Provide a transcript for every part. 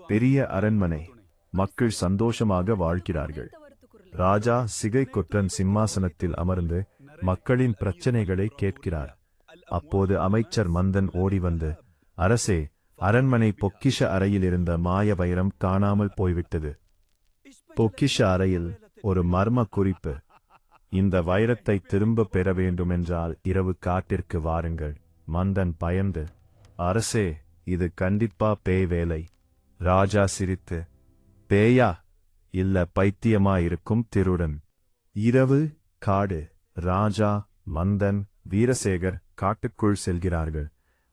பெரிய அரண்மனை. மக்கள் சந்தோஷமாக வாழ்கிறார்கள். ராஜா சிகை கொற்றன் சிம்மாசனத்தில் அமர்ந்து மக்களின் பிரச்சனைகளை கேட்கிறார். அப்போது அமைச்சர் மந்தன் ஓடி வந்து, அரசே, அரண்மனை பொக்கிஷ அறையில் இருந்த மாய வைரம் காணாமல் போய்விட்டது. பொக்கிஷ அறையில் ஒரு மர்ம குறிப்பு. இந்த வைரத்தை திரும்ப பெற வேண்டுமென்றால் இரவு காட்டிற்கு வாருங்கள். மந்தன் பயந்து, அரசே, இது கண்டிப்பா பேய் வேலை. ராஜா சிரித்து, பேயா? இல்ல, பைத்தியமாயிருக்கும் திருடன். இரவு, காடு. ராஜா, மந்தன், வீரசேகர் காட்டுக்குள் செல்கிறார்கள்.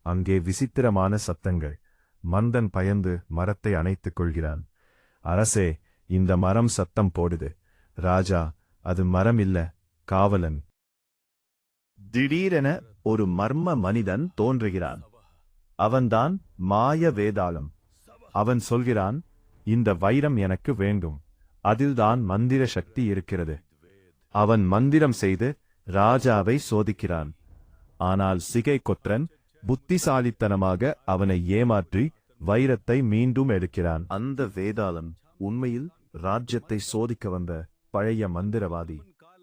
அங்கே விசித்திரமான சத்தங்கள். மந்தன் பயந்து மரத்தை அணைத்துக் கொள்கிறான். அரசே, இந்த மரம் சத்தம் போடுது. ராஜா, அது மரம் இல்ல, காவலன். திடீரென ஒரு மர்ம மனிதன் தோன்றுகிறான். அவன்தான் மாய வேதாளம். அவன் சொல்கிறான், இந்த வைரம் எனக்கு வேண்டும். அதில்தான் மந்திர சக்தி இருக்கிறது. அவன் மந்திரம் செய்து ராஜாவை சோதிக்கிறான். ஆனால் சிகை கொற்றன் புத்திசாலித்தனமாக அவனை ஏமாற்றி வைரத்தை மீண்டும் எடுக்கிறான். அந்த வேதாளம் உண்மையில் ராஜ்யத்தை சோதிக்க வந்த பழைய மந்திரவாதி.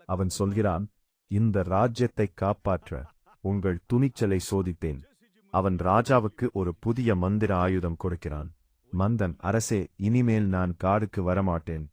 அவன் சொல்கிறான், இந்த ராஜ்யத்தை காப்பாற்ற உங்கள் துணிச்சலை சோதித்தேன். அவன் ராஜாவுக்கு ஒரு புதிய மந்திர ஆயுதம் கொடுக்கிறான். மந்தன், அரசே, இனிமேல் நான் காடுக்கு வரமாட்டேன்.